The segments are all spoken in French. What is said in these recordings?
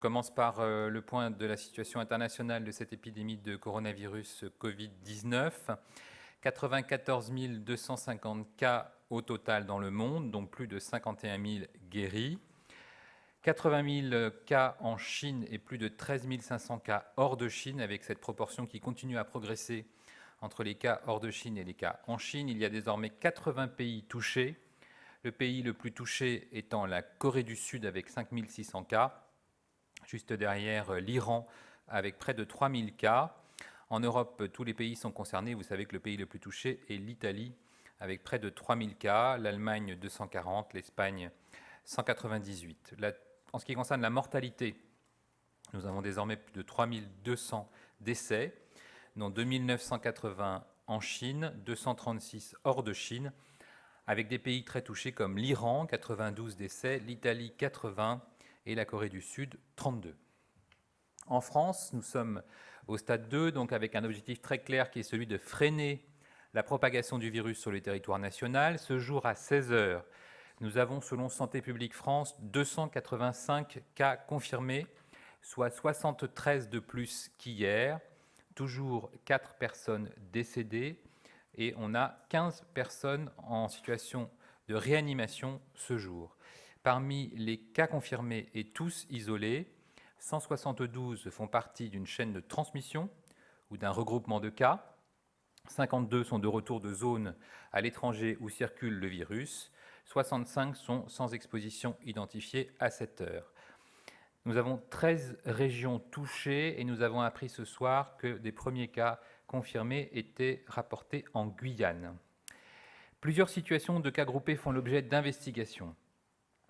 Commence par le point de la situation internationale de cette épidémie de coronavirus Covid-19. 94 250 cas au total dans le monde, dont plus de 51 000 guéris. 80 000 cas en Chine et plus de 13 500 cas hors de Chine, avec cette proportion qui continue à progresser entre les cas hors de Chine et les cas en Chine. Il y a désormais 80 pays touchés, le pays le plus touché étant la Corée du Sud avec 5 600 cas, juste derrière l'Iran avec près de 3 000 cas. En Europe, tous les pays sont concernés. Vous savez que le pays le plus touché est l'Italie avec près de 3 000 cas, l'Allemagne 240, l'Espagne 198. En ce qui concerne la mortalité, nous avons désormais plus de 3 200 décès, dont 2 980 en Chine, 236 hors de Chine, avec des pays très touchés comme l'Iran, 92 décès, l'Italie 80 et la Corée du Sud 32. En France, nous sommes au stade 2, donc avec un objectif très clair qui est celui de freiner la propagation du virus sur le territoire national. Ce jour à 16 h, nous avons, selon Santé publique France, 285 cas confirmés, soit 73 de plus qu'hier. Toujours 4 personnes décédées et on a 15 personnes en situation de réanimation ce jour. Parmi les cas confirmés et tous isolés, 172 font partie d'une chaîne de transmission ou d'un regroupement de cas. 52 sont de retour de zones à l'étranger où circule le virus. 65 sont sans exposition identifiée à cette heure. Nous avons 13 régions touchées et nous avons appris ce soir que des premiers cas confirmés étaient rapportés en Guyane. Plusieurs situations de cas groupés font l'objet d'investigations.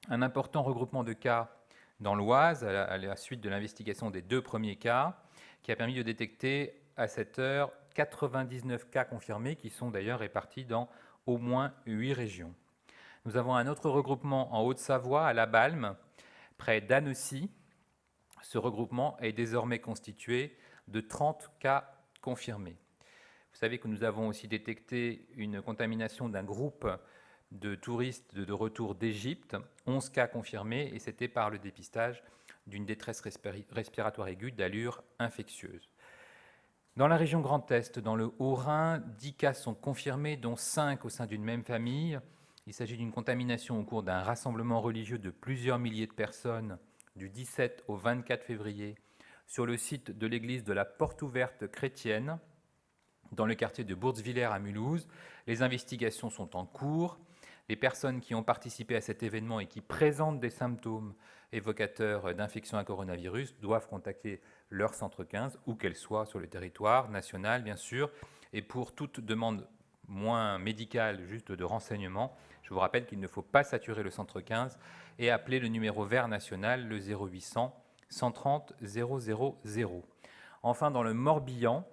Un important regroupement de cas dans l'Oise, à la suite de l'investigation des 2 premiers cas, qui a permis de détecter à cette heure 99 cas confirmés, qui sont d'ailleurs répartis dans au moins 8 régions. Nous avons un autre regroupement en Haute-Savoie, à La Balme, près d'Annecy. Ce regroupement est désormais constitué de 30 cas confirmés. Vous savez que nous avons aussi détecté une contamination d'un groupe de touristes de retour d'Égypte, 11 cas confirmés, et c'était par le dépistage d'une détresse respiratoire aiguë d'allure infectieuse. Dans la région Grand Est, dans le Haut-Rhin, 10 cas sont confirmés, dont 5 au sein d'une même famille. Il s'agit d'une contamination au cours d'un rassemblement religieux de plusieurs milliers de personnes du 17 au 24 février sur le site de l'église de la Porte Ouverte chrétienne, dans le quartier de Bourzwiller à Mulhouse. Les investigations sont en cours. Les personnes qui ont participé à cet événement et qui présentent des symptômes évocateurs d'infection à coronavirus doivent contacter leur centre 15, où qu'elle soit sur le territoire national, bien sûr. Et pour toute demande moins médicale, juste de renseignement, je vous rappelle qu'il ne faut pas saturer le centre 15 et appeler le numéro vert national, le 0800 130 000. Enfin, dans le Morbihan,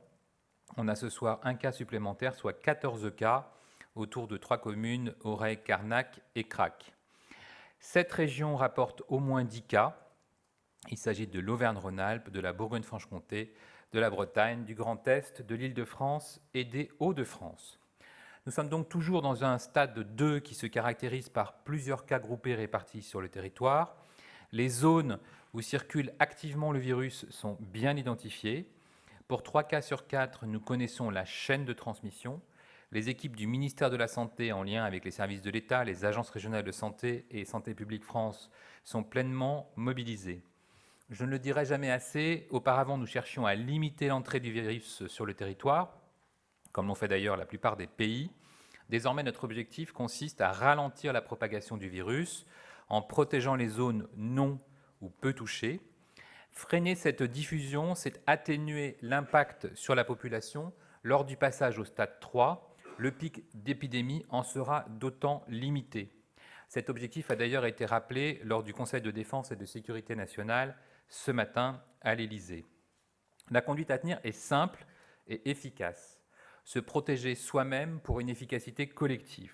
on a ce soir un cas supplémentaire, soit 14 cas, autour de 3 communes, Auray, Carnac et Crac. Cette région rapporte au moins 10 cas. Il s'agit de l'Auvergne-Rhône-Alpes, de la Bourgogne-Franche-Comté, de la Bretagne, du Grand Est, de l'Île-de-France et des Hauts-de-France. Nous sommes donc toujours dans un stade 2 qui se caractérise par plusieurs cas groupés répartis sur le territoire. Les zones où circule activement le virus sont bien identifiées. Pour 3 cas sur 4, nous connaissons la chaîne de transmission. Les équipes du ministère de la Santé, en lien avec les services de l'État, les agences régionales de santé et Santé publique France, sont pleinement mobilisées. Je ne le dirai jamais assez, auparavant nous cherchions à limiter l'entrée du virus sur le territoire, comme l'ont fait d'ailleurs la plupart des pays. Désormais, notre objectif consiste à ralentir la propagation du virus en protégeant les zones non ou peu touchées. Freiner cette diffusion, c'est atténuer l'impact sur la population lors du passage au stade 3. Le pic d'épidémie en sera d'autant limité. Cet objectif a d'ailleurs été rappelé lors du Conseil de défense et de sécurité nationale ce matin à l'Élysée. La conduite à tenir est simple et efficace. Se protéger soi-même pour une efficacité collective.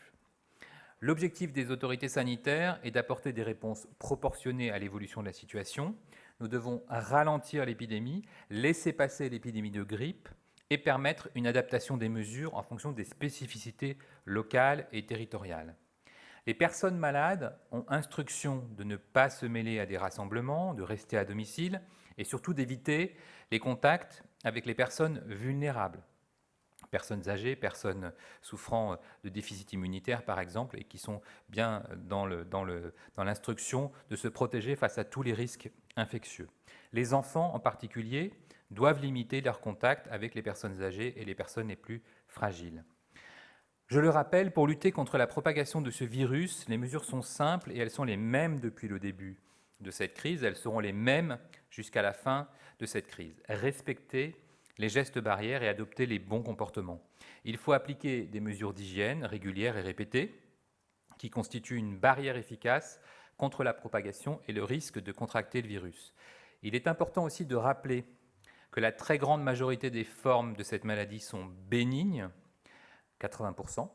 L'objectif des autorités sanitaires est d'apporter des réponses proportionnées à l'évolution de la situation. Nous devons ralentir l'épidémie, laisser passer l'épidémie de grippe et permettre une adaptation des mesures en fonction des spécificités locales et territoriales. Les personnes malades ont instruction de ne pas se mêler à des rassemblements, de rester à domicile et surtout d'éviter les contacts avec les personnes vulnérables. Personnes âgées, personnes souffrant de déficit immunitaire par exemple, et qui sont bien dans l'instruction de se protéger face à tous les risques infectieux. Les enfants en particulier doivent limiter leurs contacts avec les personnes âgées et les personnes les plus fragiles. Je le rappelle, pour lutter contre la propagation de ce virus, les mesures sont simples et elles sont les mêmes depuis le début de cette crise. Elles seront les mêmes jusqu'à la fin de cette crise. Respecter les gestes barrières et adopter les bons comportements. Il faut appliquer des mesures d'hygiène régulières et répétées qui constituent une barrière efficace contre la propagation et le risque de contracter le virus. Il est important aussi de rappeler que la très grande majorité des formes de cette maladie sont bénignes, 80%.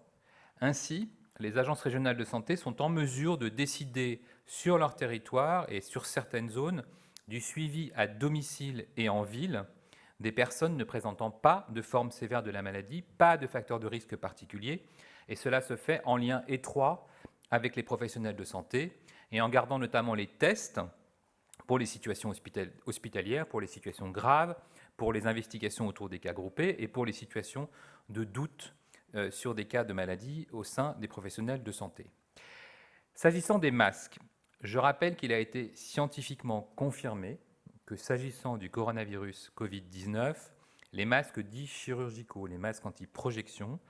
Ainsi, les agences régionales de santé sont en mesure de décider sur leur territoire et sur certaines zones du suivi à domicile et en ville des personnes ne présentant pas de forme sévère de la maladie, pas de facteurs de risque particuliers, et cela se fait en lien étroit avec les professionnels de santé et en gardant notamment les tests pour les situations hospitalières, pour les situations graves, pour les investigations autour des cas groupés et pour les situations de doute sur des cas de maladie au sein des professionnels de santé. S'agissant des masques, je rappelle qu'il a été scientifiquement confirmé que s'agissant du coronavirus Covid-19, les masques dits chirurgicaux, les masques anti-projection,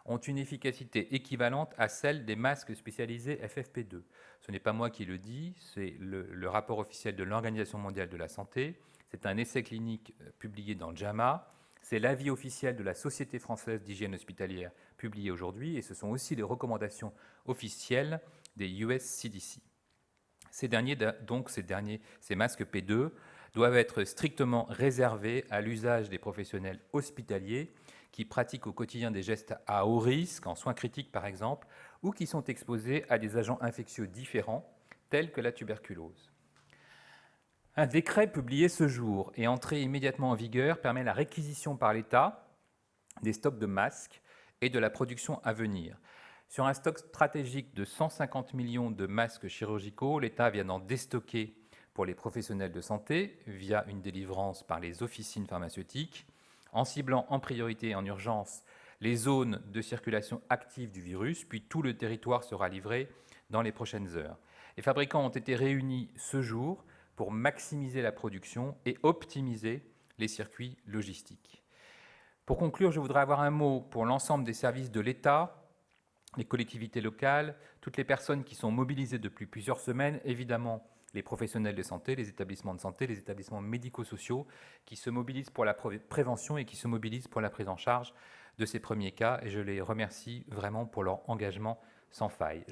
ont une efficacité équivalente à celle des masques spécialisés FFP2. Ce n'est pas moi qui le dis, c'est le rapport officiel de l'Organisation mondiale de la santé, c'est un essai clinique publié dans JAMA, c'est l'avis officiel de la Société française d'hygiène hospitalière publié aujourd'hui, et ce sont aussi les recommandations officielles des US CDC. Ces masques P2 doivent être strictement réservés à l'usage des professionnels hospitaliers qui pratiquent au quotidien des gestes à haut risque, en soins critiques par exemple, ou qui sont exposés à des agents infectieux différents, tels que la tuberculose. Un décret publié ce jour et entré immédiatement en vigueur permet la réquisition par l'État des stocks de masques et de la production à venir. Sur un stock stratégique de 150 millions de masques chirurgicaux, l'État vient d'en déstocker pour les professionnels de santé via une délivrance par les officines pharmaceutiques, en ciblant en priorité et en urgence les zones de circulation active du virus, puis tout le territoire sera livré dans les prochaines heures. Les fabricants ont été réunis ce jour pour maximiser la production et optimiser les circuits logistiques. Pour conclure, je voudrais avoir un mot pour l'ensemble des services de l'État, les collectivités locales, toutes les personnes qui sont mobilisées depuis plusieurs semaines, évidemment les professionnels de santé, les établissements de santé, les établissements médico-sociaux, qui se mobilisent pour la prévention et qui se mobilisent pour la prise en charge de ces premiers cas. Et je les remercie vraiment pour leur engagement sans faille.